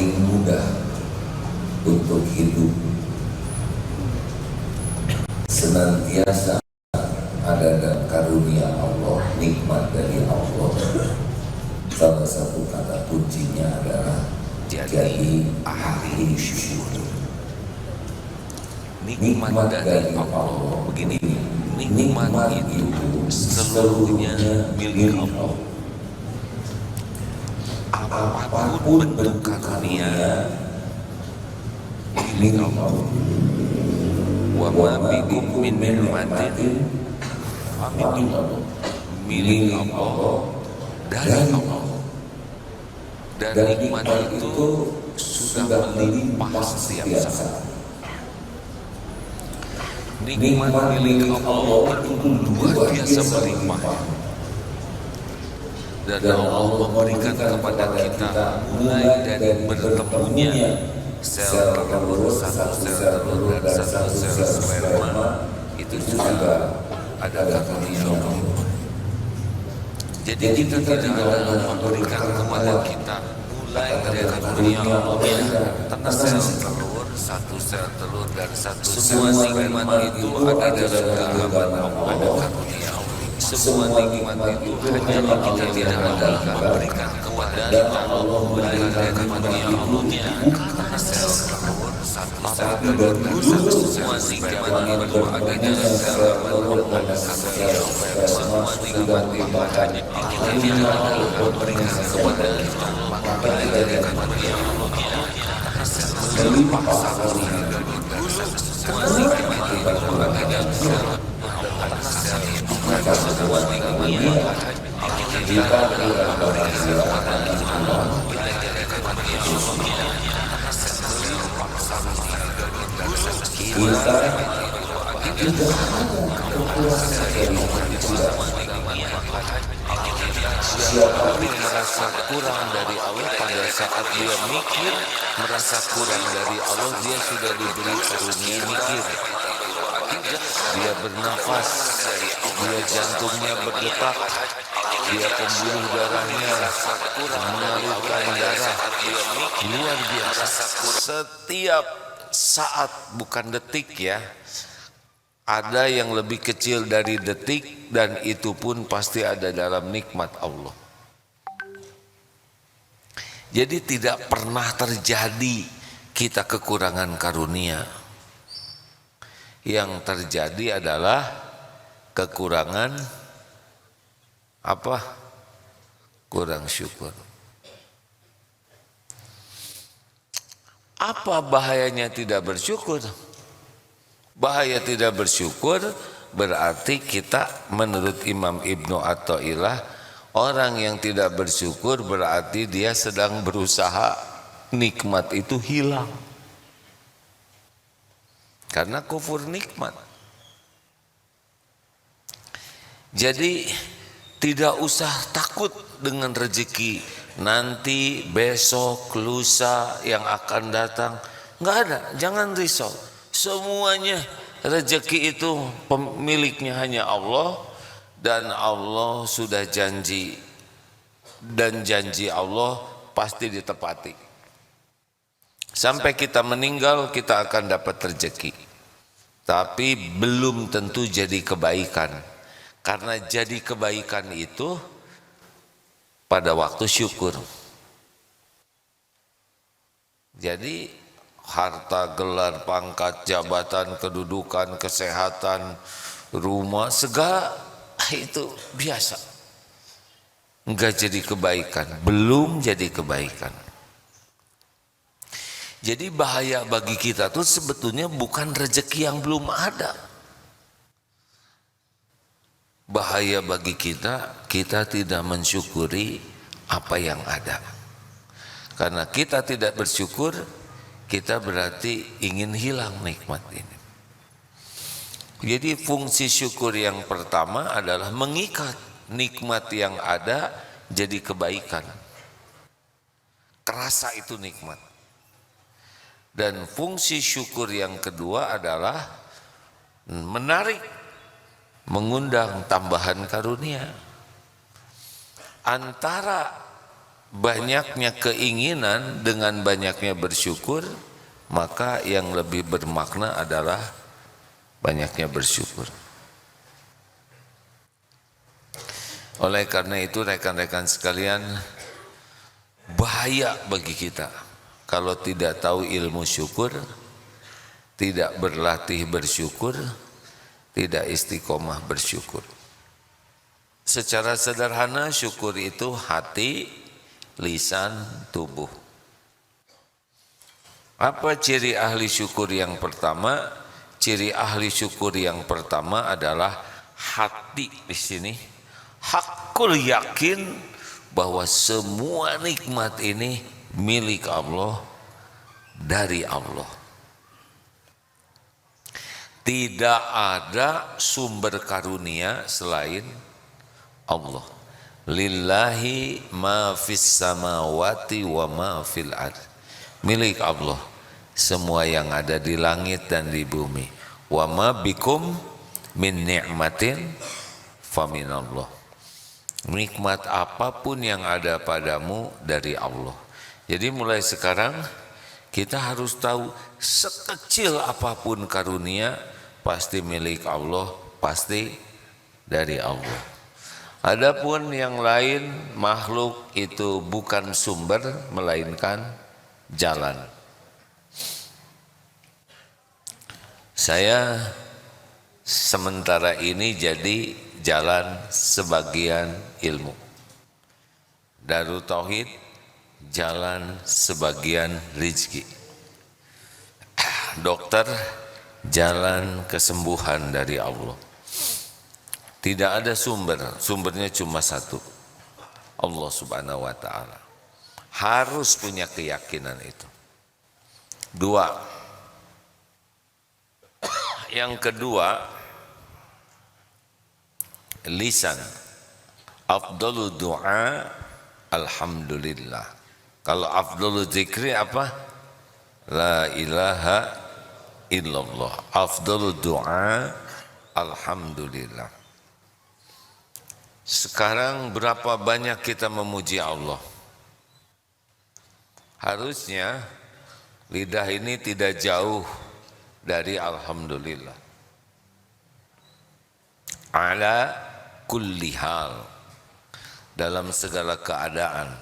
semakin mudah untuk hidup, senantiasa ada dan karunia Allah, nikmat dari Allah. Salah satu kata kuncinya adalah jadi ahli syukur. Nikmat dari Allah begini, nikmat itu seluruhnya milik Allah. Apapun bentuk karunia milik Allah. Wa ma bikum min ni'matin milik Allah, dari Allah. Dan nikmat itu sudah melimpah setiap saat. Nikmat milik Allah itu luar biasa melimpah. Dan Allah memberikan kepada kita mulai dari bertemunya sel telur, satu sel telur dan satu sel sperma, itu juga ada karunia Allah. Jadi kita tidak ada memberikan kepada kita mulai dari karunia Allah, karena sel telur, satu sel telur dan satu semua nikmat itu ada dalam genggaman Allah, ada karunia Allah. Semua nikmat itu hanya kita tidak memberikan kepada Allah, mulai dari karunia Allah, karena sel telur, satu sel telur dan satu semua nikmat itu ada dalam genggaman Allah, ada karunia Allah. Semua nikmat itu hanya kita tidak memberikan kepada Allah, mulai dari karunia Allah, karena sel melimpah karunia semua nikmat itu ada dalam genggaman Siapa merasa kurang dari Allah pada saat dia mikir, merasa kurang dari Allah, dia sudah diberi karunia mikir. Dia bernafas, dia jantungnya berdetak, dia pembuluh darahnya mengalirkan darah, luar biasa. Setiap saat, bukan detik ya, ada yang lebih kecil dari detik, dan itu pun pasti ada dalam nikmat Allah. Jadi tidak pernah terjadi kita kekurangan karunia. Yang terjadi adalah kekurangan apa? Kurang syukur. Apa bahayanya tidak bersyukur? Bahaya tidak bersyukur berarti kita, menurut Imam Ibnu Athaillah, orang yang tidak bersyukur berarti dia sedang berusaha nikmat itu hilang. Karena kufur nikmat. Jadi tidak usah takut dengan rezeki nanti, besok, lusa yang akan datang. Enggak ada, jangan risau. Semuanya rezeki itu pemiliknya hanya Allah, dan Allah sudah janji, dan janji Allah pasti ditepati. Sampai kita meninggal kita akan dapat rezeki, tapi belum tentu jadi kebaikan, karena jadi kebaikan itu pada waktu syukur. Jadi harta, gelar, pangkat, jabatan, kedudukan, kesehatan, rumah, segala itu biasa, enggak jadi kebaikan, belum jadi kebaikan. Jadi bahaya bagi kita tuh sebetulnya bukan rezeki yang belum ada. Bahaya bagi kita, kita tidak mensyukuri apa yang ada. Karena kita tidak bersyukur, kita berarti ingin hilang nikmat ini. Jadi fungsi syukur yang pertama adalah mengikat nikmat yang ada jadi kebaikan. Kerasa itu nikmat. Dan fungsi syukur yang kedua adalah menarik, mengundang tambahan karunia. Antara banyaknya keinginan dengan banyaknya bersyukur, maka yang lebih bermakna adalah banyaknya bersyukur. Oleh karena itu rekan-rekan sekalian, bahaya bagi kita kalau tidak tahu ilmu syukur, tidak berlatih bersyukur, tidak istiqomah bersyukur. Secara sederhana syukur itu hati, lisan, tubuh. Apa ciri ahli syukur yang pertama? Ciri ahli syukur yang pertama adalah hati di sini. Hakul yakin bahwa semua nikmat ini milik Allah, dari Allah. Tidak ada sumber karunia selain Allah. Lillahi ma fis samawati wa ma fil ard. Milik Allah semua yang ada di langit dan di bumi. Wa ma bikum min ni'matin faminallah. Nikmat apapun yang ada padamu dari Allah. Jadi mulai sekarang kita harus tahu sekecil apapun karunia pasti milik Allah, pasti dari Allah. Adapun yang lain makhluk itu bukan sumber melainkan jalan. Saya sementara ini jadi jalan sebagian ilmu. Darut Tauhid jalan sebagian rizki. Dokter jalan kesembuhan dari Allah. Tidak ada sumber, sumbernya cuma satu, Allah Subhanahu wa ta'ala. Harus punya keyakinan itu. Dua, yang kedua, lisan. Afdalu doa alhamdulillah. Kalau afdalu zikri apa? La ilaha illallah. Afdalu doa alhamdulillah. Sekarang berapa banyak kita memuji Allah? Harusnya lidah ini tidak jauh dari alhamdulillah. Ala kulli hal, dalam segala keadaan.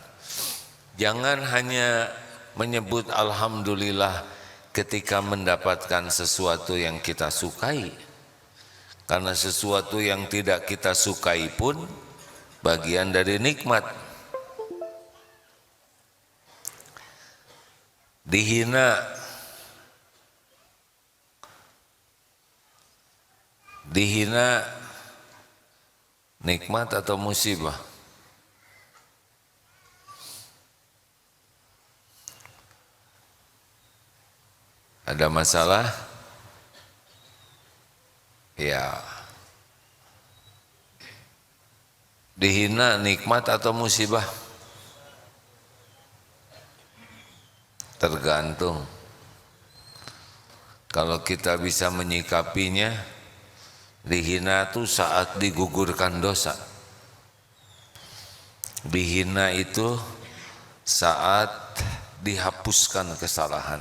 Jangan hanya menyebut alhamdulillah ketika mendapatkan sesuatu yang kita sukai. Karena sesuatu yang tidak kita sukai pun bagian dari nikmat. Dihina, nikmat atau musibah? Ada masalah? Ya. Dihina nikmat atau musibah? Tergantung. Kalau kita bisa menyikapinya, dihina itu saat digugurkan dosa. Dihina itu saat dihapuskan kesalahan.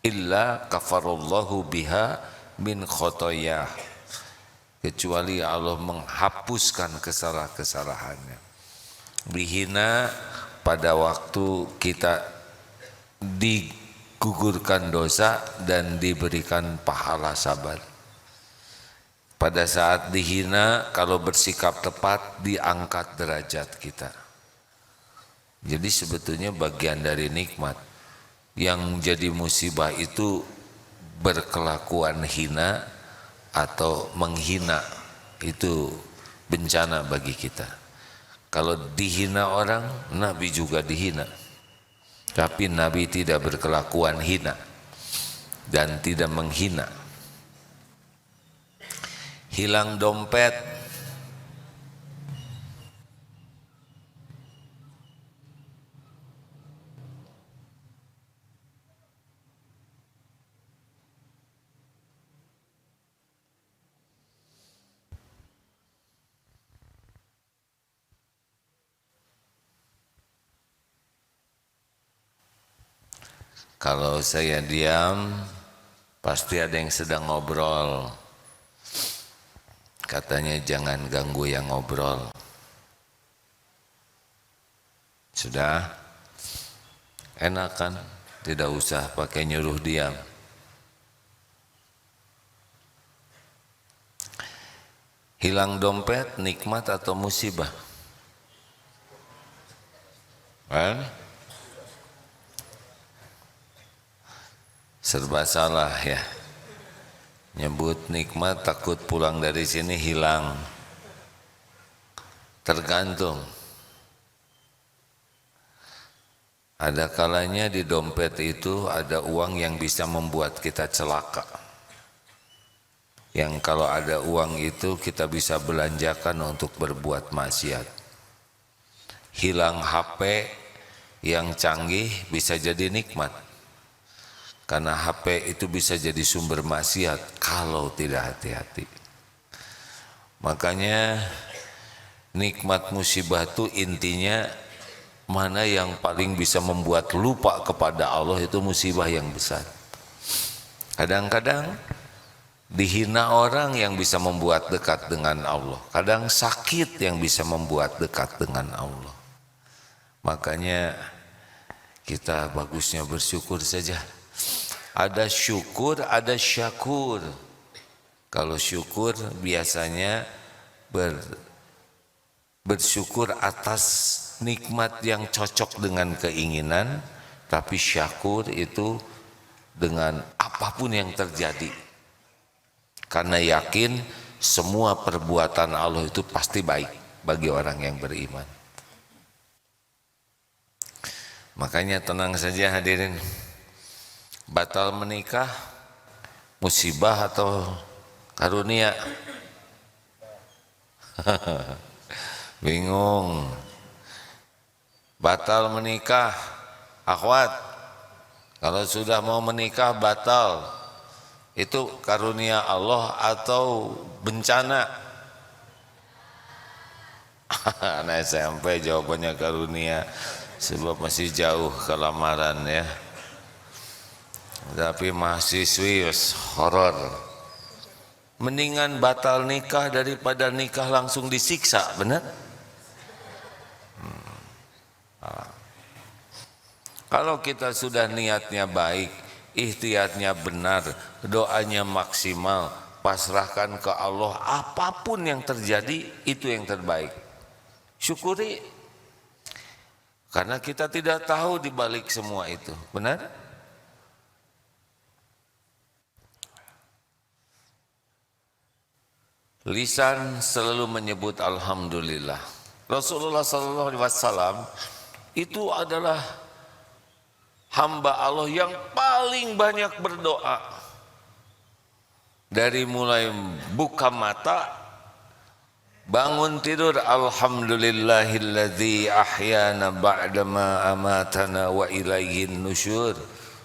Illa kafarallahu biha min khotoyah, kecuali Allah menghapuskan kesalahan-kesalahannya. Dihina pada waktu kita digugurkan dosa dan diberikan pahala sabar. Pada saat dihina, kalau bersikap tepat, diangkat derajat kita. Jadi sebetulnya bagian dari nikmat. Yang jadi musibah itu berkelakuan hina atau menghina, itu bencana bagi kita. Kalau dihina orang, Nabi juga dihina. Tapi Nabi tidak berkelakuan hina dan tidak menghina. Hilang dompet, Kalau saya diam, pasti ada yang sedang ngobrol. Katanya jangan ganggu yang ngobrol. Sudah, enak kan? Tidak usah pakai nyuruh diam. Hilang dompet, nikmat atau musibah? Kan? Serba salah ya. Nyebut nikmat takut pulang dari sini hilang. Tergantung. Ada kalanya di dompet itu ada uang yang bisa membuat kita celaka. Yang kalau ada uang itu kita bisa belanjakan untuk berbuat maksiat. Hilang HP yang canggih bisa jadi nikmat. Karena HP itu bisa jadi sumber maksiat kalau tidak hati-hati. Makanya nikmat musibah itu intinya mana yang paling bisa membuat lupa kepada Allah itu musibah yang besar. Kadang-kadang dihina orang yang bisa membuat dekat dengan Allah. Kadang sakit yang bisa membuat dekat dengan Allah. Makanya kita bagusnya bersyukur saja. Ada syukur, ada syakur. Kalau syukur biasanya bersyukur atas nikmat yang cocok dengan keinginan, tapi syakur itu dengan apapun yang terjadi. Karena yakin semua perbuatan Allah itu pasti baik bagi orang yang beriman. Makanya tenang saja hadirin. Batal menikah, musibah atau karunia? Bingung. Batal menikah, akhwat, kalau sudah mau menikah batal, itu karunia Allah atau bencana? Anak SMP jawabannya karunia, sebab masih jauh ke lamaran ya. Tapi mahasiswi horor. Mendingan batal nikah daripada nikah langsung disiksa, benar? Kalau kita sudah niatnya baik, ikhtiarnya benar, doanya maksimal, pasrahkan ke Allah, apapun yang terjadi itu yang terbaik. Syukuri. Karena kita tidak tahu di balik semua itu, benar? Lisan selalu menyebut alhamdulillah. Rasulullah SAW itu adalah hamba Allah yang paling banyak berdoa. Dari mulai buka mata, bangun tidur, alhamdulillahilladzi ahyana ba'dama amatana wa ilaihin nusyur.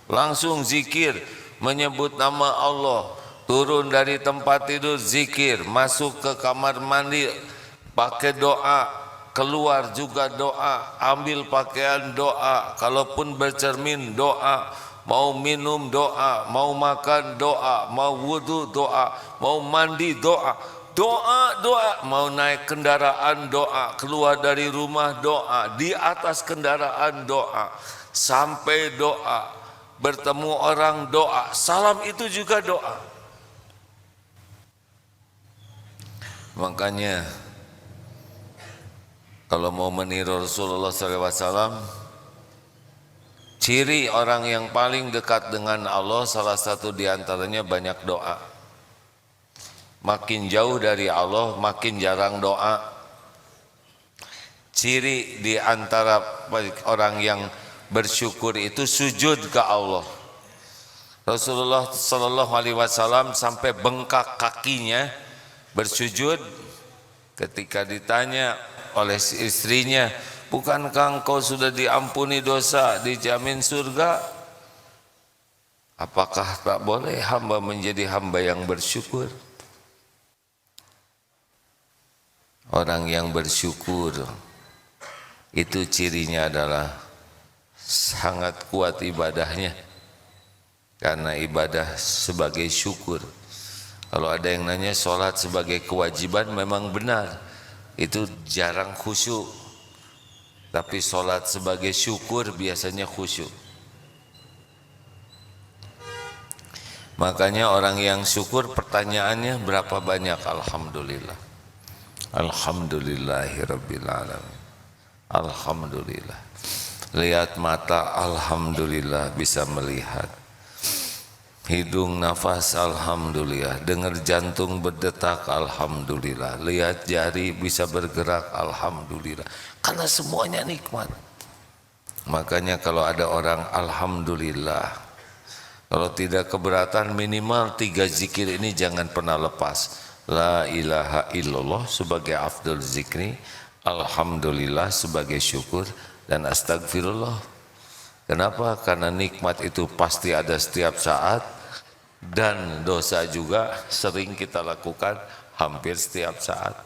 Langsung zikir, menyebut nama Allah. Turun dari tempat tidur zikir, masuk ke kamar mandi pakai doa, keluar juga doa, ambil pakaian doa, kalaupun bercermin doa, mau minum doa, mau makan doa, mau wudu doa, mau mandi doa, doa, mau naik kendaraan doa, keluar dari rumah doa, di atas kendaraan doa, sampai doa, bertemu orang doa, salam itu juga doa. Makanya kalau mau meniru Rasulullah SAW, ciri orang yang paling dekat dengan Allah salah satu diantaranya banyak doa. Makin jauh dari Allah makin jarang doa. Ciri diantara orang yang bersyukur itu sujud ke Allah. Rasulullah SAW sampai bengkak kakinya bersujud ketika ditanya oleh istrinya, bukankah engkau sudah diampuni dosa, dijamin surga? Apakah tak boleh hamba menjadi hamba yang bersyukur? Orang yang bersyukur itu cirinya adalah sangat kuat ibadahnya. karena ibadah sebagai syukur. Kalau ada yang nanya sholat sebagai kewajiban, memang benar, itu jarang khusyuk. Tapi sholat sebagai syukur biasanya khusyuk. Makanya orang yang syukur pertanyaannya berapa banyak? Alhamdulillah. Alhamdulillahirabbil alamin. Alhamdulillah. Lihat mata, alhamdulillah bisa melihat. Hidung nafas, alhamdulillah. Dengar jantung berdetak, alhamdulillah. Lihat jari bisa bergerak, alhamdulillah. Karena semuanya nikmat. Makanya kalau ada orang alhamdulillah, kalau tidak keberatan, minimal 3 zikir ini jangan pernah lepas. La ilaha illallah sebagai afdal zikri, alhamdulillah sebagai syukur, dan astagfirullah. Kenapa? Karena nikmat itu pasti ada setiap saat, dan dosa juga sering kita lakukan hampir setiap saat.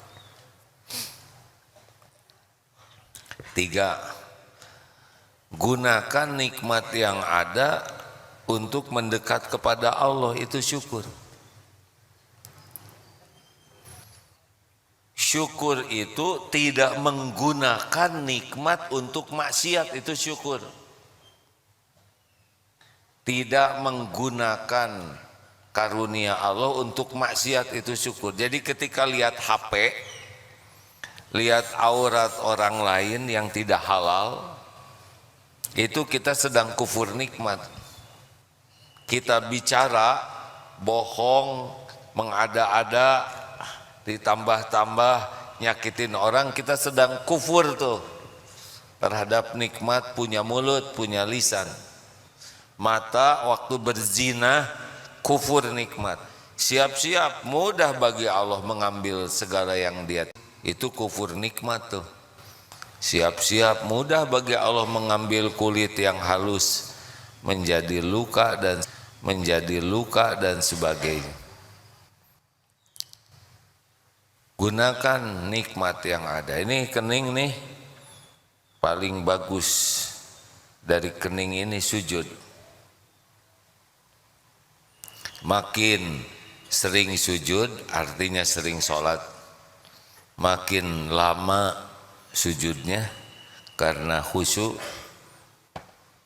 3, gunakan nikmat yang ada untuk mendekat kepada Allah, itu syukur. Syukur itu tidak menggunakan nikmat untuk maksiat, itu syukur. Tidak menggunakan karunia Allah untuk maksiat, itu syukur. Jadi ketika lihat HP, lihat aurat orang lain yang tidak halal, itu kita sedang kufur nikmat. Kita bicara bohong, mengada-ada, ditambah-tambah nyakitin orang, kita sedang kufur tuh terhadap nikmat punya mulut, punya lisan. Mata waktu berzina kufur nikmat. Siap-siap, mudah bagi Allah mengambil segala yang dia, itu kufur nikmat tuh. Siap-siap, mudah bagi Allah mengambil kulit yang halus menjadi luka dan sebagainya. Gunakan nikmat yang ada. Ini kening nih paling bagus dari kening ini sujud. Makin sering sujud artinya sering sholat. Makin lama sujudnya karena khusyuk,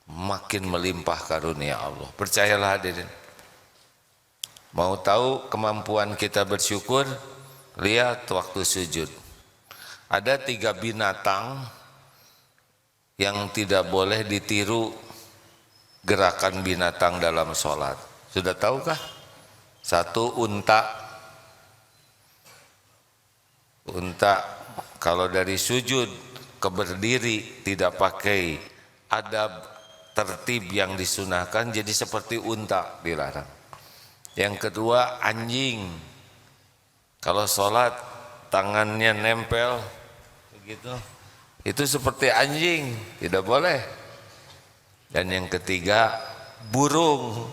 makin melimpah karunia Allah. Percayalah hadirin. Mau tahu kemampuan kita bersyukur? Lihat waktu sujud. Ada 3 binatang yang tidak boleh ditiru gerakan binatang dalam sholat. Sudah tahukah? 1, unta. Unta kalau dari sujud ke berdiri tidak pakai adab tertib yang disunahkan, jadi seperti unta, dilarang. Yang kedua, anjing. Kalau sholat tangannya nempel begitu, itu seperti anjing, tidak boleh. Dan yang ketiga, burung.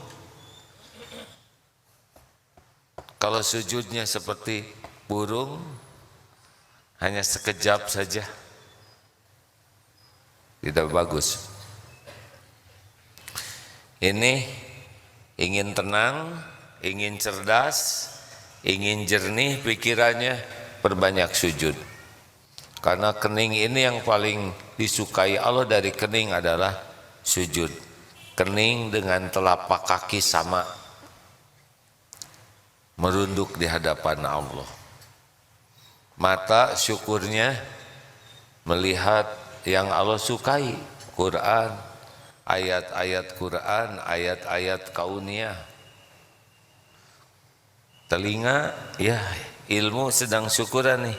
Kalau sujudnya seperti burung, hanya sekejap saja, tidak bagus. Ini ingin tenang, ingin cerdas, ingin jernih pikirannya, perbanyak sujud. Karena kening ini yang paling disukai Allah dari kening adalah sujud. Kening dengan telapak kaki sama, merunduk di hadapan Allah. Mata syukurnya melihat yang Allah sukai, Quran, ayat-ayat Quran, ayat-ayat kauniyah. Telinga, ya ilmu sedang syukuran nih,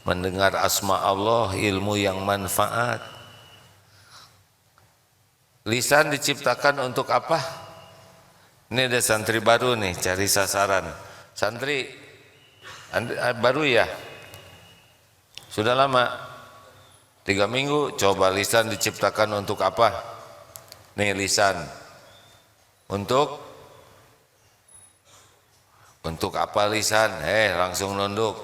mendengar asma Allah, ilmu yang manfaat. Lisan diciptakan untuk apa? Ini ada santri baru nih, cari sasaran. Santri baru ya? Sudah lama? 3 minggu, coba lisan diciptakan untuk apa? Nih lisan. Untuk apa lisan? Langsung nunduk.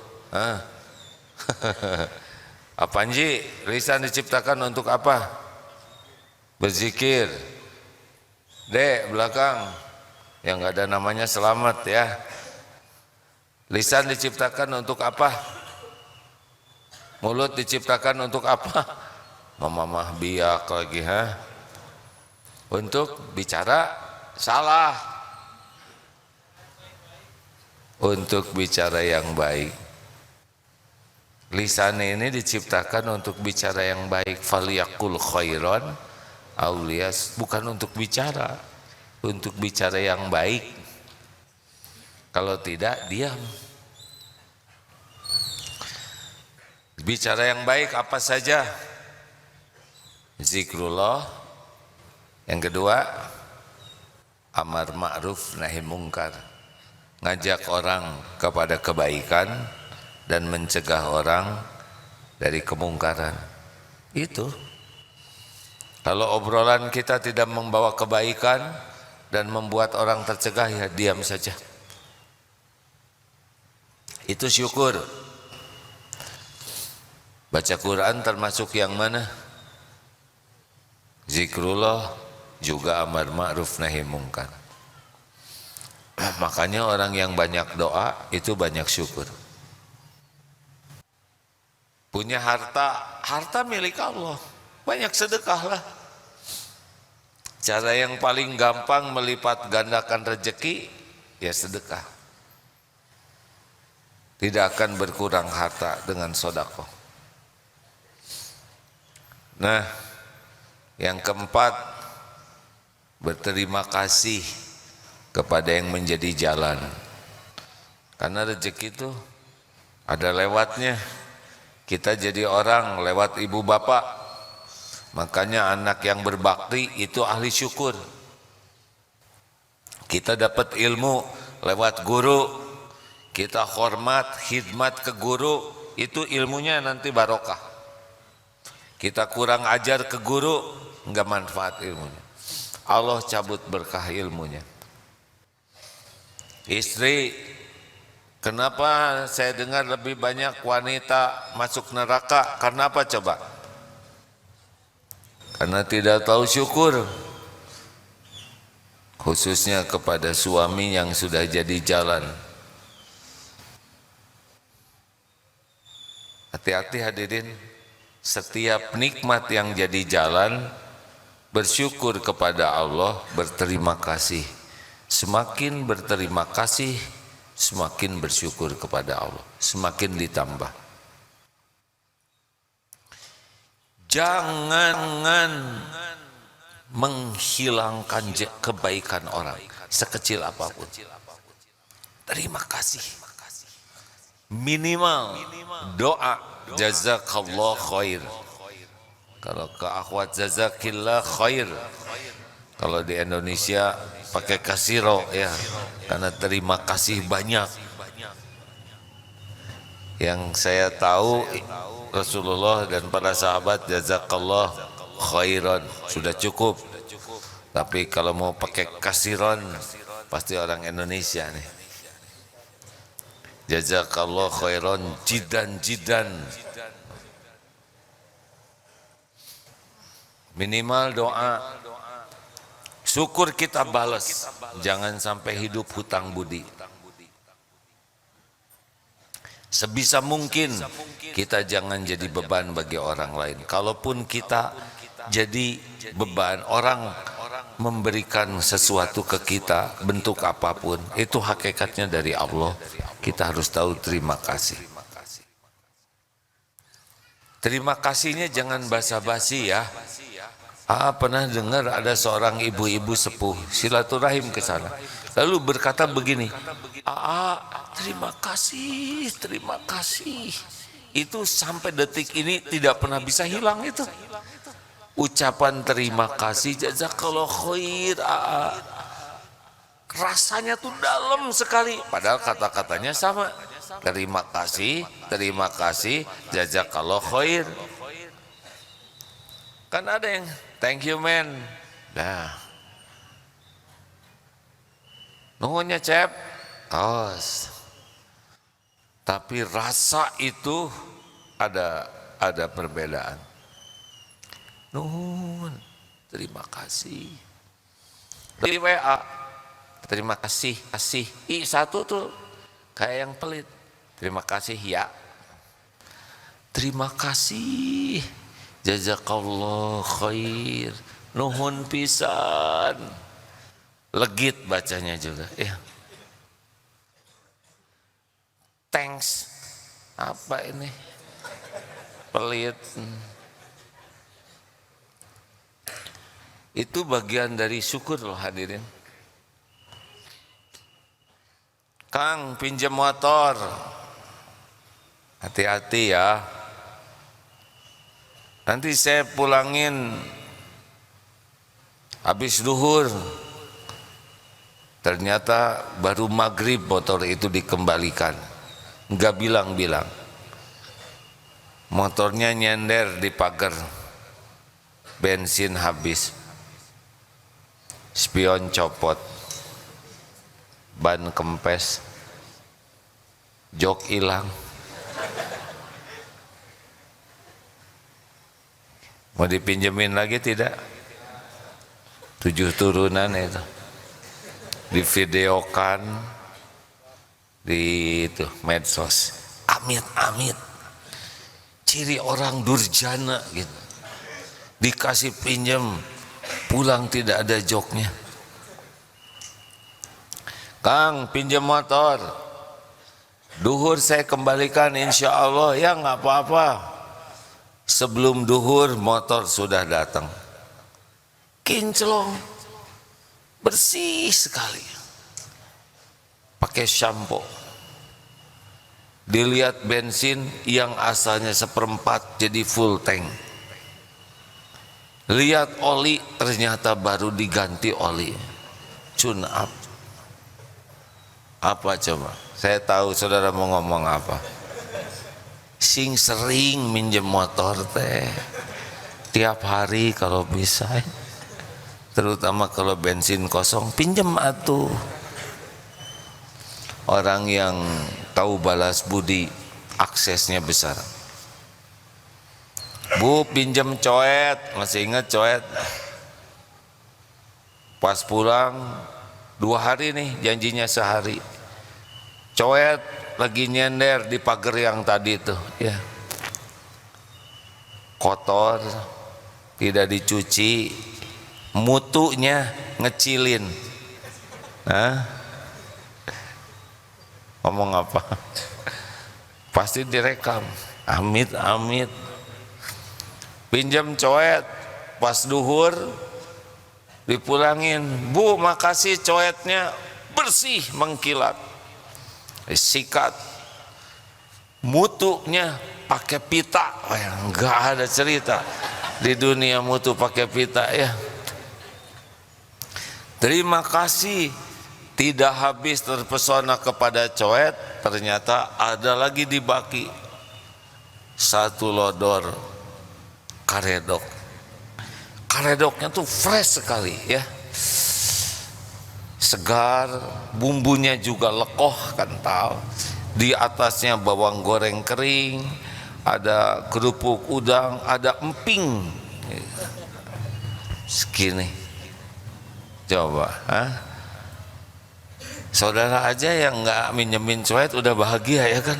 Apa Nji? Lisan diciptakan untuk apa? Berzikir. Dek, belakang. yang nggak ada namanya selamat ya. Lisan diciptakan untuk apa? Mulut diciptakan untuk apa? Mamamah biak lagi Untuk bicara salah. Untuk bicara yang baik. Lisan ini diciptakan untuk bicara yang baik. Falyaqul khairan auliyas, bukan untuk bicara, untuk bicara yang baik. Kalau tidak, diam. Bicara yang baik apa saja? Zikrullah. Yang kedua, amar ma'ruf nahi mungkar. Ngajak orang kepada kebaikan dan mencegah orang dari kemungkaran. Itu. Kalau obrolan kita tidak membawa kebaikan dan membuat orang tercegah, ya diam saja. Itu syukur. Baca Quran termasuk yang mana? Zikrullah, juga amar ma'ruf nahi mungkar. Makanya orang yang banyak doa itu banyak syukur. Punya harta milik Allah, banyak sedekahlah. Cara yang paling gampang melipat gandakan rezeki, ya sedekah. Tidak akan berkurang harta dengan sedekah. Nah, yang keempat, berterima kasih kepada yang menjadi jalan. Karena rezeki itu ada lewatnya. Kita jadi orang lewat ibu bapak. Makanya anak yang berbakti itu ahli syukur. Kita dapat ilmu lewat guru. Kita hormat, khidmat ke guru, itu ilmunya nanti barokah. Kita kurang ajar ke guru, enggak manfaat ilmunya. Allah cabut berkah ilmunya. Istri, kenapa saya dengar lebih banyak wanita masuk neraka? Karena apa coba? Karena tidak tahu syukur. Khususnya kepada suami yang sudah jadi jalan. Hati-hati hadirin, setiap nikmat yang jadi jalan, bersyukur kepada Allah, berterima kasih. Semakin berterima kasih, semakin bersyukur kepada Allah, semakin ditambah. Jangan menghilangkan kebaikan orang, sekecil apapun. Terima kasih. Minimal doa jazakallah khair. Kalau ke akhwat jazakillah khair. Kalau di Indonesia pakai kasiro ya, karena terima kasih banyak. Yang saya tahu Rasulullah dan para sahabat jazakallah khairan sudah cukup. Tapi kalau mau pakai kasiron pasti orang Indonesia nih. Jazakallah khairan jidan. Minimal doa. Syukur kita balas. Jangan sampai hidup hutang budi. Sebisa mungkin kita jangan jadi beban bagi orang lain. Kalaupun kita jadi beban, orang memberikan sesuatu ke kita, bentuk apapun, itu hakikatnya dari Allah. Kita harus tahu terima kasih. Terima kasihnya jangan basa-basi ya. Pernah dengar ada seorang ibu-ibu sepuh silaturahim ke sana. Lalu berkata begini, terima kasih. Itu sampai detik ini tidak pernah bisa hilang itu. Ucapan terima kasih, jazakallah khair. Rasanya tuh dalam sekali. Padahal kata-katanya sama. Terima kasih, jazakallah khair. Kan ada yang thank you man. Nah, nunggunya cep. Tapi rasa itu ada perbedaan. Terima kasih. Di WA, terima kasih, kasih. Satu tuh kayak yang pelit. Terima kasih ya. Terima kasih. Jazakallah khair. Nuhun pisan. Legit bacanya juga. Ya. Thanks. Apa ini? Pelit. Itu bagian dari syukur loh hadirin. Kang pinjam motor. Hati-hati ya. Nanti saya pulangin habis duhur. Ternyata baru maghrib motor itu dikembalikan. Enggak bilang-bilang. Motornya nyender di pagar. Bensin habis. Spion copot. Ban kempes. Jok hilang. Mau dipinjemin lagi tidak? 7 turunan itu. Divideokan di itu medsos. Amit-amit. Ciri orang durjana gitu. Dikasih pinjam, pulang tidak ada joknya. Kang pinjam motor. Duhur saya kembalikan insya Allah. Ya nggak apa-apa. Sebelum duhur motor sudah datang. Kinclong. Bersih sekali. Pakai shampoo. Dilihat bensin yang asalnya 1/4 jadi full tank. Lihat oli ternyata baru diganti oli. Tune up. Apa coba? Saya tahu saudara mau ngomong apa. Sing sering minjem motor teh. Tiap hari kalau bisa. Terutama kalau bensin kosong, pinjem atuh. Orang yang tahu balas budi, aksesnya besar. Bu pinjem coet, masih ingat coet? Pas pulang 2 hari nih, janjinya sehari. Coet lagi nyender di pagar yang tadi tuh, ya. Kotor, tidak dicuci, mutunya ngecilin. Hah? Ngomong apa? Pasti direkam. Amit amit. Pinjam coet pas duhur dipulangin. Bu makasih coetnya bersih mengkilat. Sikat. Mutunya pakai pita. Enggak ada cerita di dunia mutu pakai pita ya. Terima kasih. Tidak habis terpesona kepada coet, ternyata ada lagi di baki 1 lodor karedok. Karedoknya tuh fresh sekali ya, segar, bumbunya juga lekoh kental. Di atasnya bawang goreng kering, ada kerupuk udang, ada emping. Segini, coba, hah? Saudara aja yang nggak minjemin coet udah bahagia ya kan?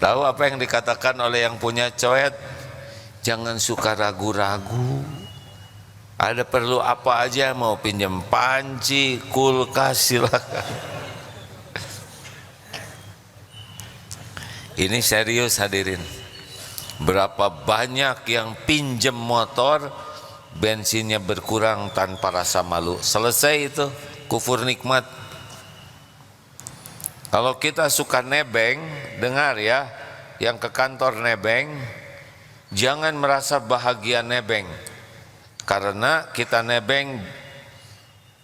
Tahu apa yang dikatakan oleh yang punya coet? Jangan suka ragu-ragu. Ada perlu apa aja mau pinjam panci, kulkas silakan. Ini serius hadirin. Berapa banyak yang pinjam motor, bensinnya berkurang tanpa rasa malu. Selesai itu. Kufur nikmat. Kalau kita suka nebeng, dengar ya, yang ke kantor nebeng, jangan merasa bahagia nebeng, karena kita nebeng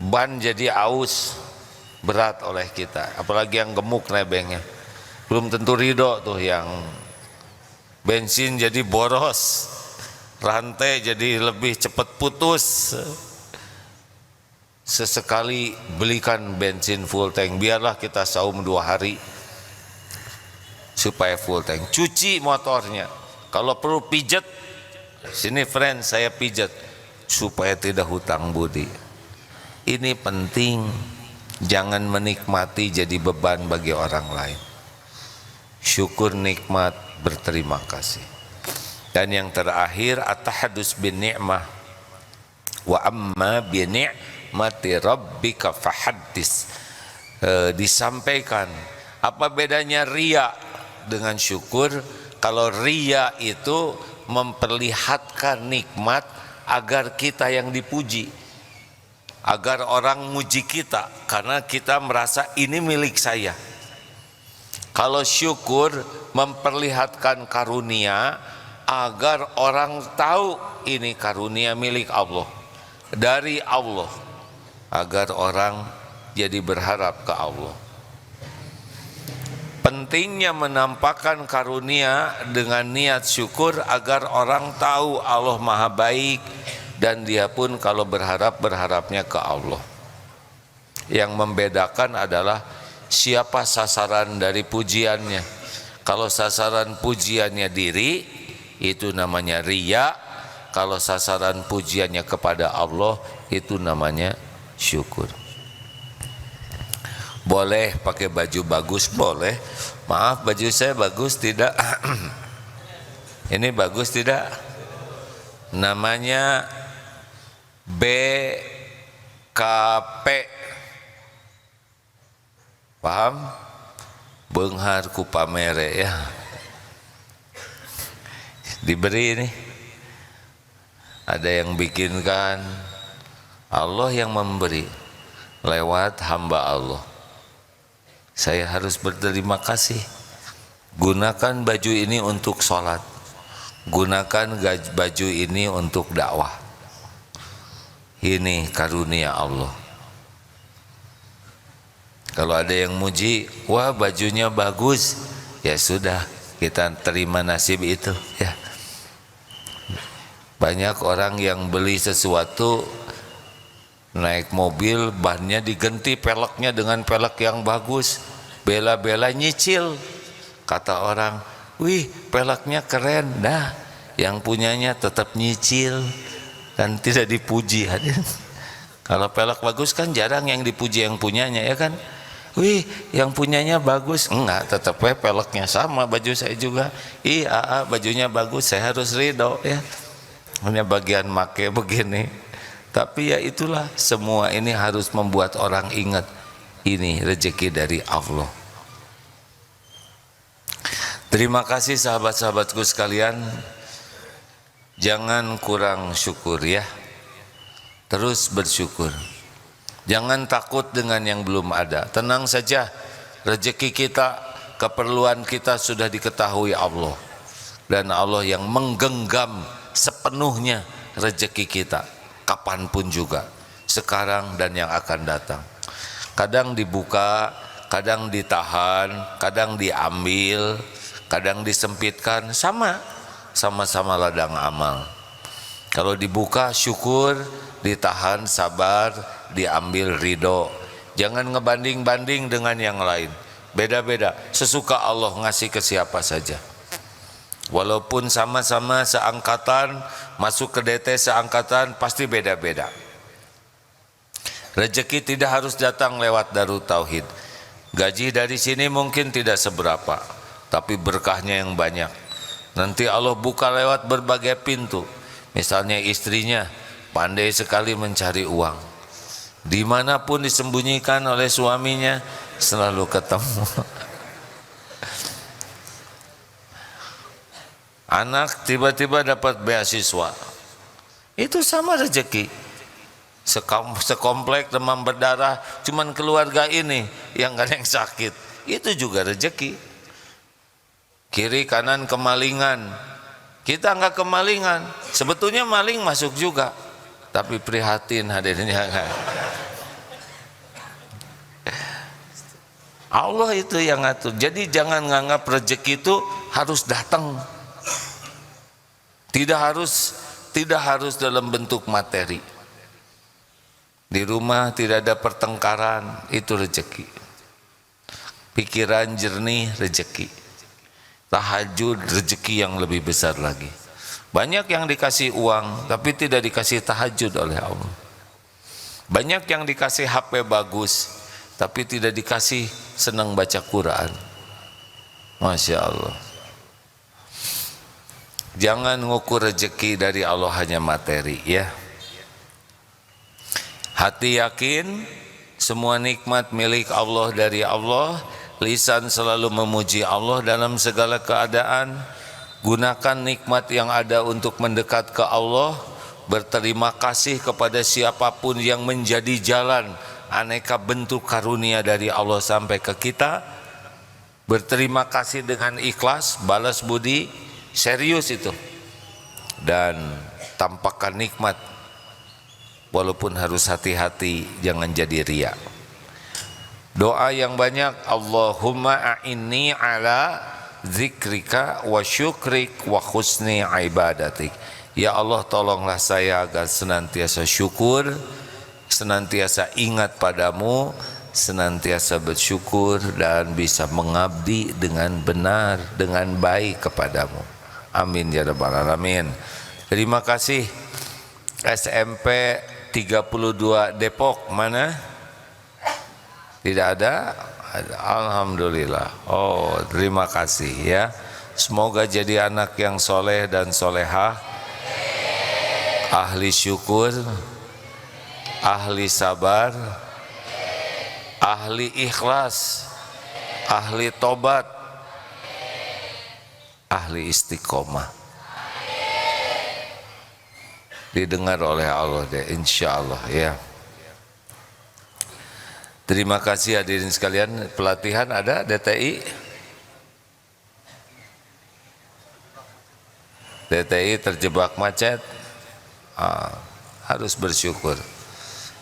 ban jadi aus, berat oleh kita. Apalagi yang gemuk nebengnya, belum tentu ridho tuh yang bensin jadi boros, rantai jadi lebih cepat putus. Sesekali belikan bensin full tank, biarlah kita saum 2 hari supaya full tank. Cuci motornya, kalau perlu pijet, sini friend saya pijet supaya tidak hutang budi. Ini penting. Jangan menikmati jadi beban bagi orang lain. Syukur nikmat, berterima kasih. Dan yang terakhir, at-tahaddus bin ni'mah. Wa amma bi ni'mati rabbika fahaddis. Disampaikan apa bedanya riya dengan syukur. Kalau riya itu memperlihatkan nikmat agar kita yang dipuji, agar orang muji kita karena kita merasa ini milik saya. Kalau syukur memperlihatkan karunia agar orang tahu ini karunia milik Allah, dari Allah, agar orang jadi berharap ke Allah. Pentingnya menampakkan karunia dengan niat syukur agar orang tahu Allah Maha Baik, dan dia pun kalau berharap, berharapnya ke Allah. Yang membedakan adalah siapa sasaran dari pujiannya. Kalau sasaran pujiannya diri, itu namanya riya. Kalau sasaran pujiannya kepada Allah, itu namanya syukur. Boleh pakai baju bagus, boleh. Maaf, baju saya bagus tidak? Ini bagus tidak? Namanya BKP. Paham? Beunghar ku pamere ya. Diberi ini. Ada yang bikinkan, Allah yang memberi lewat hamba Allah. Saya harus berterima kasih. Gunakan baju ini untuk sholat. Gunakan baju ini untuk dakwah. Ini karunia Allah. Kalau ada yang muji, wah bajunya bagus, ya sudah, kita terima nasib itu ya. Banyak orang yang beli sesuatu, naik mobil, bannya diganti peleknya dengan pelek yang bagus, bela-bela nyicil. Kata orang, wih peleknya keren, dah yang punyanya tetap nyicil, kan tidak dipuji. Kalau pelek bagus kan jarang yang dipuji yang punyanya ya kan. Wih yang punyanya bagus, enggak, tetap peleknya sama, baju saya juga, iya bajunya bagus, saya harus ridho ya. Hanya bagian make begini. Tapi ya itulah, semua ini harus membuat orang ingat ini rezeki dari Allah. Terima kasih sahabat-sahabatku sekalian. Jangan kurang syukur ya. Terus bersyukur. Jangan takut dengan yang belum ada. Tenang saja, rezeki kita, keperluan kita sudah diketahui Allah. Dan Allah yang menggenggam sepenuhnya rezeki kita, kapanpun juga, sekarang dan yang akan datang. Kadang dibuka, kadang ditahan, kadang diambil, kadang disempitkan, sama-sama ladang amal. Kalau dibuka syukur, ditahan sabar, diambil ridho. Jangan ngebanding-banding dengan yang lain, beda-beda. Sesuka Allah ngasih ke siapa saja. Walaupun sama-sama seangkatan, masuk ke DT seangkatan, pasti beda-beda. Rezeki tidak harus datang lewat Darut Tauhid. Gaji dari sini mungkin tidak seberapa, tapi berkahnya yang banyak. Nanti Allah buka lewat berbagai pintu. Misalnya istrinya pandai sekali mencari uang, dimanapun disembunyikan oleh suaminya selalu ketemu. Anak tiba-tiba dapat beasiswa, itu sama rezeki. Sekomplek demam berdarah, cuman keluarga ini yang gak ada yang sakit, itu juga rezeki. Kiri kanan kemalingan, kita nggak kemalingan, sebetulnya maling masuk juga, tapi prihatin hadirnya. Allah itu yang ngatur. Jadi jangan nganggap rezeki itu harus datang. Tidak harus dalam bentuk materi. Di rumah tidak ada pertengkaran, itu rezeki. Pikiran jernih, rezeki. Tahajud, rezeki yang lebih besar lagi. Banyak yang dikasih uang tapi tidak dikasih tahajud oleh Allah. Banyak yang dikasih HP bagus, tapi tidak dikasih senang baca Quran. Masya Allah. Jangan ngukur rezeki dari Allah hanya materi, ya. Hati yakin semua nikmat milik Allah dari Allah. Lisan selalu memuji Allah dalam segala keadaan. Gunakan nikmat yang ada untuk mendekat ke Allah. Berterima kasih kepada siapapun yang menjadi jalan aneka bentuk karunia dari Allah sampai ke kita. Berterima kasih dengan ikhlas, balas budi, serius itu. Dan tampakkan nikmat, walaupun harus hati-hati, jangan jadi riya. Doa yang banyak, Allahumma a'inni ala zikrika wa syukrik wa husni ibadatik. Ya Allah, tolonglah saya agar senantiasa syukur, senantiasa ingat padamu, senantiasa bersyukur dan bisa mengabdi dengan benar, dengan baik kepadamu. Amin ya rabbal alamin. Terima kasih. SMP 32 Depok mana? Tidak ada? Alhamdulillah. Oh, terima kasih ya. Semoga jadi anak yang soleh dan solehah, ahli syukur, ahli sabar, ahli ikhlas, ahli tobat, ahli istiqomah. Didengar oleh Allah deh, insya Allah ya. Terima kasih hadirin sekalian. Pelatihan ada DTI? DTI terjebak macet, harus bersyukur.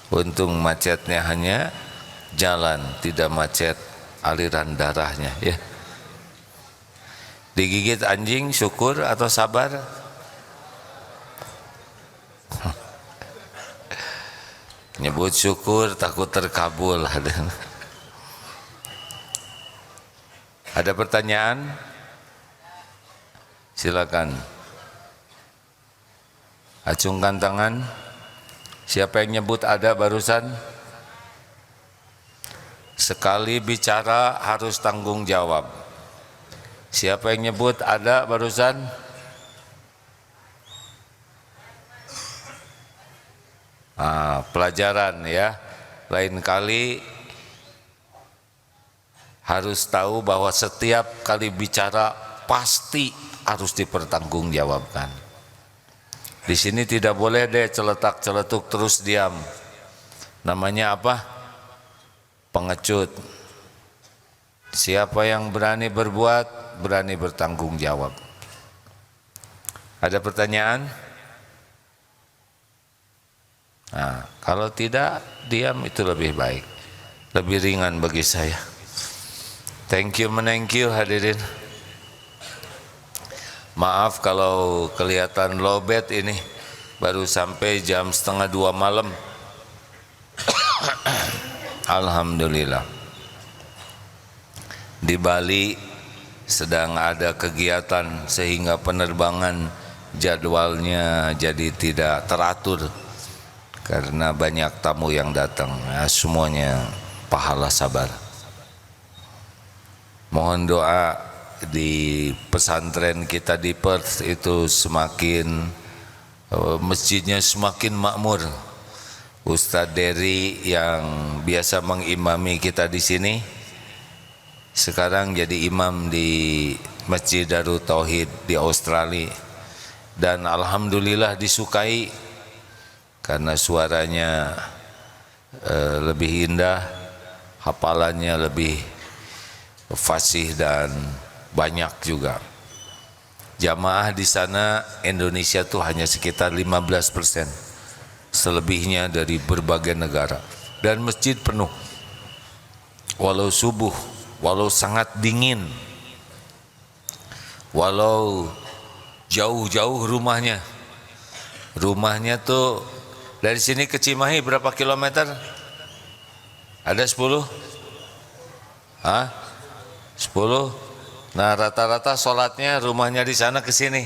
Untung macetnya hanya jalan, tidak macet aliran darahnya ya. Digigit anjing syukur atau sabar? Nyebut syukur takut terkabul. Ada pertanyaan? Silakan. Acungkan tangan. Siapa yang nyebut ada barusan? Sekali bicara harus tanggung jawab. Siapa yang nyebut ada barusan? Pelajaran ya. Lain kali harus tahu bahwa setiap kali bicara pasti harus dipertanggungjawabkan. Di sini tidak boleh deh celetak-celetuk terus diam. Namanya apa? Pengecut. Siapa yang berani berbuat, berani bertanggung jawab. Ada pertanyaan? Nah, kalau tidak, diam itu lebih baik, lebih ringan bagi saya. Thank you hadirin. Maaf kalau kelihatan lowbat ini, baru sampai jam 1:30 malam. Alhamdulillah. Di Bali sedang ada kegiatan sehingga penerbangan jadwalnya jadi tidak teratur. Karena banyak tamu yang datang, ya, semuanya pahala sabar. Mohon doa di pesantren kita di Perth itu semakin masjidnya semakin makmur. Ustadz Dery yang biasa mengimami kita di sini sekarang jadi imam di Masjid Darut Tauhid di Australia, dan alhamdulillah disukai. Karena suaranya lebih indah, hafalannya lebih fasih dan banyak juga. Jamaah di sana Indonesia tuh hanya sekitar 15%, selebihnya dari berbagai negara. Dan masjid penuh, walau subuh, walau sangat dingin, walau jauh-jauh rumahnya tuh. Dari sini ke Cimahi berapa kilometer? Ada 10? 10? Nah, rata-rata sholatnya rumahnya di sana ke sini.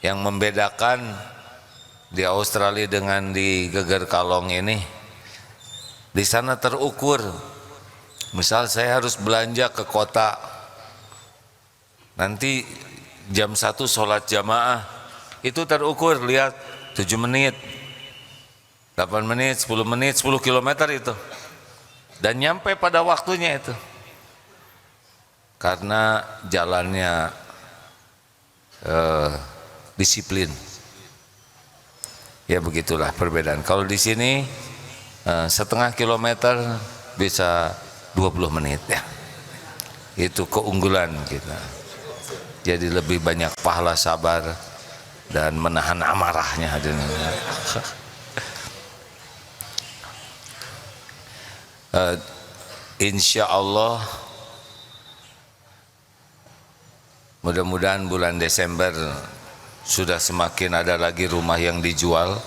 Yang membedakan di Australia dengan di Geger Kalong ini, di sana terukur. Misal saya harus belanja ke kota, nanti jam 1 sholat jamaah, itu terukur, lihat 7 menit, 8 menit, 10 menit, 10 kilometer itu, dan nyampe pada waktunya itu, karena jalannya disiplin. Ya begitulah perbedaan. Kalau di sini setengah kilometer bisa 20 menit ya. Itu keunggulan kita. Jadi lebih banyak pahala sabar dan menahan amarahnya. Insya Allah mudah-mudahan bulan Desember sudah semakin ada lagi rumah yang dijual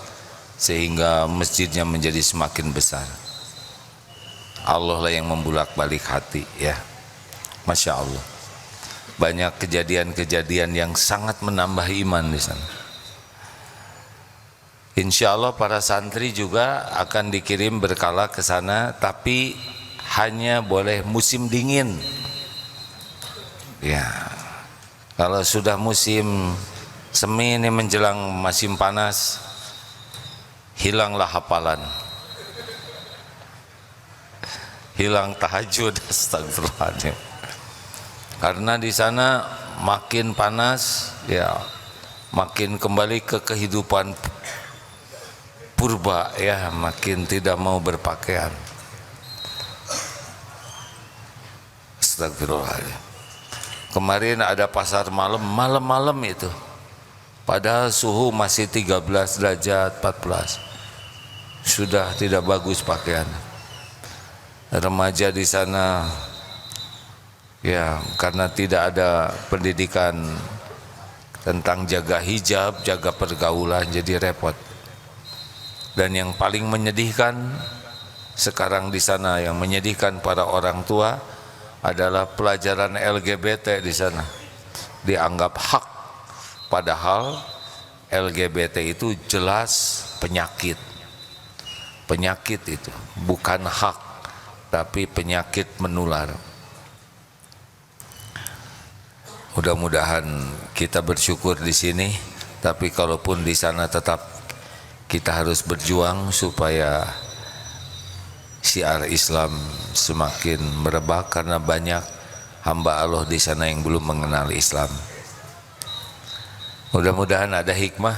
sehingga masjidnya menjadi semakin besar. Allah lah yang membulak-balik hati ya. Masya Allah. Banyak kejadian-kejadian yang sangat menambah iman di sana. Insya Allah para santri juga akan dikirim berkala ke sana, tapi hanya boleh musim dingin. Ya, kalau sudah musim semi ini menjelang musim panas, hilanglah hafalan, hilang tahajud, astagfirullahaladzim. Karena di sana makin panas, ya makin kembali ke kehidupan purba ya, makin tidak mau berpakaian. Astagfirullahaladzim. Kemarin ada pasar malam itu, padahal suhu masih 13 derajat 14, sudah tidak bagus pakaian. Remaja di sana ya, karena tidak ada pendidikan tentang jaga hijab, jaga pergaulan, jadi repot. Dan yang paling menyedihkan sekarang di sana, yang menyedihkan para orang tua adalah pelajaran LGBT di sana dianggap hak, padahal LGBT itu jelas penyakit. Penyakit itu bukan hak, tapi penyakit menular. Mudah-mudahan kita bersyukur di sini, tapi kalaupun di sana tetap kita harus berjuang supaya syiar Islam semakin merebak, karena banyak hamba Allah di sana yang belum mengenal Islam. Mudah-mudahan ada hikmah.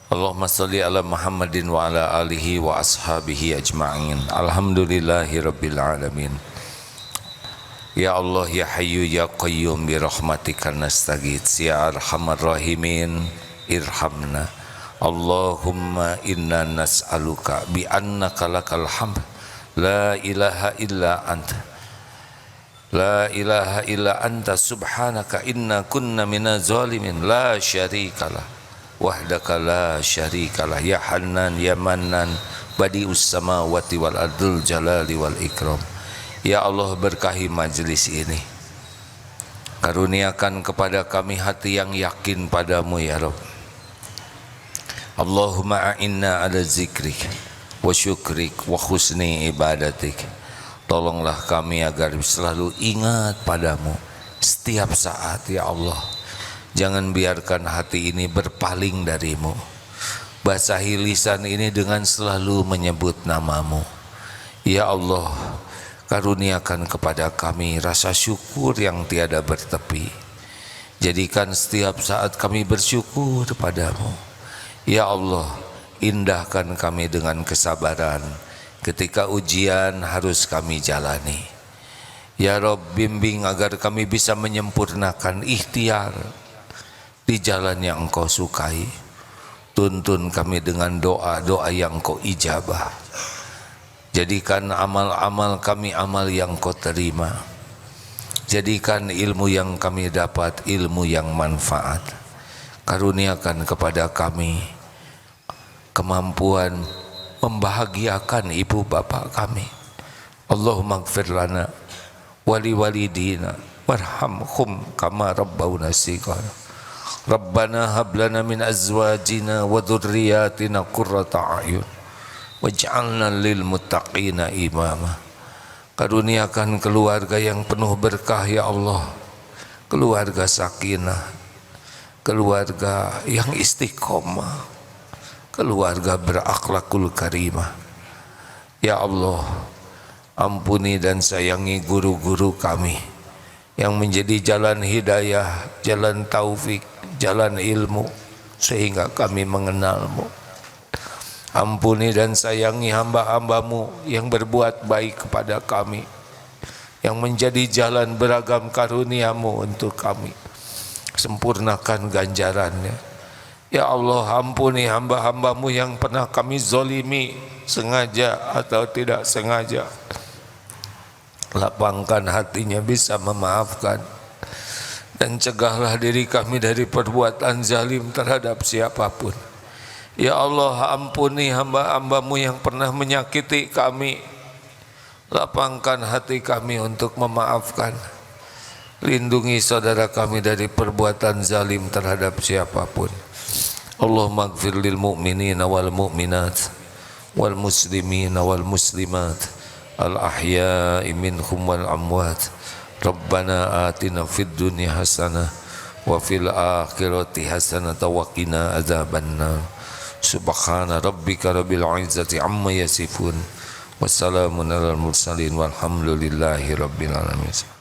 Allahumma sholli ala Muhammadin wa ala alihi wa ashabihi ajma'in. Alhamdulillahi rabbil alamin. Ya Allah ya Hayyu ya Qayyum bi rahmatika nastaghits, ya arhamar rahimin irhamna. Allahumma inna nas'aluka bi annaka lakal hamd la ilaha illa anta, la ilaha illa anta subhanaka inna kunna minaz zalimin, la syarikalah wahdaka la syarikalah, ya Hannan ya Mannan badius samawati wal ardil jalali wal ikram. Ya Allah, berkahi majlis ini, karuniakan kepada kami hati yang yakin padamu ya Rabb. Allahumma a'inna ala zikrik wa syukrik wa husni ibadatik. Tolonglah kami agar selalu ingat padamu setiap saat ya Allah. Jangan biarkan hati ini berpaling darimu. Basahi lisan ini dengan selalu menyebut namamu. Ya Allah, karuniakan kepada kami rasa syukur yang tiada bertepi. Jadikan setiap saat kami bersyukur padamu. Ya Allah, indahkan kami dengan kesabaran ketika ujian harus kami jalani. Ya Rabb, bimbing agar kami bisa menyempurnakan ikhtiar di jalan yang Engkau sukai. Tuntun kami dengan doa-doa yang Engkau ijabah. Jadikan amal-amal kami amal yang Kau terima. Jadikan ilmu yang kami dapat ilmu yang manfaat. Karuniakan kepada kami kemampuan membahagiakan ibu bapak kami. Allahumma ighfir lana wali walidina warhamhum kama rabbawna shighara. Rabbana hab lana min azwajina wa dhurriyyatina qurrata a'yun waj'alna lil muttaqina imama. Karuniakan keluarga yang penuh berkah ya Allah, keluarga sakinah, keluarga yang istiqomah, keluarga berakhlakul karimah. Ya Allah, ampuni dan sayangi guru-guru kami yang menjadi jalan hidayah, jalan taufik, jalan ilmu sehingga kami mengenalmu. Ampuni dan sayangi hamba-hambamu yang berbuat baik kepada kami, yang menjadi jalan beragam karuniamu untuk kami. Sempurnakan ganjarannya. Ya Allah, ampuni hamba-hambamu yang pernah kami zolimi sengaja atau tidak sengaja. Lapangkan hatinya bisa memaafkan, dan cegahlah diri kami dari perbuatan zalim terhadap siapapun. Ya Allah, ampuni hamba-hambamu yang pernah menyakiti kami. Lapangkan hati kami untuk memaafkan. Lindungi saudara kami dari perbuatan zalim terhadap siapapun. Allahumma ighfir lil mu'minina wal mu'minat wal muslimina wal muslimat al ahya'i minhum wal amwat. Rabbana atina fid dunya hasanah wa fil akhirati hasanah wa qina adzabannar. Subhana rabbika rabbil izzati amma yasifun, wassalamun alal mursalin walhamdulillahi rabbil alamin.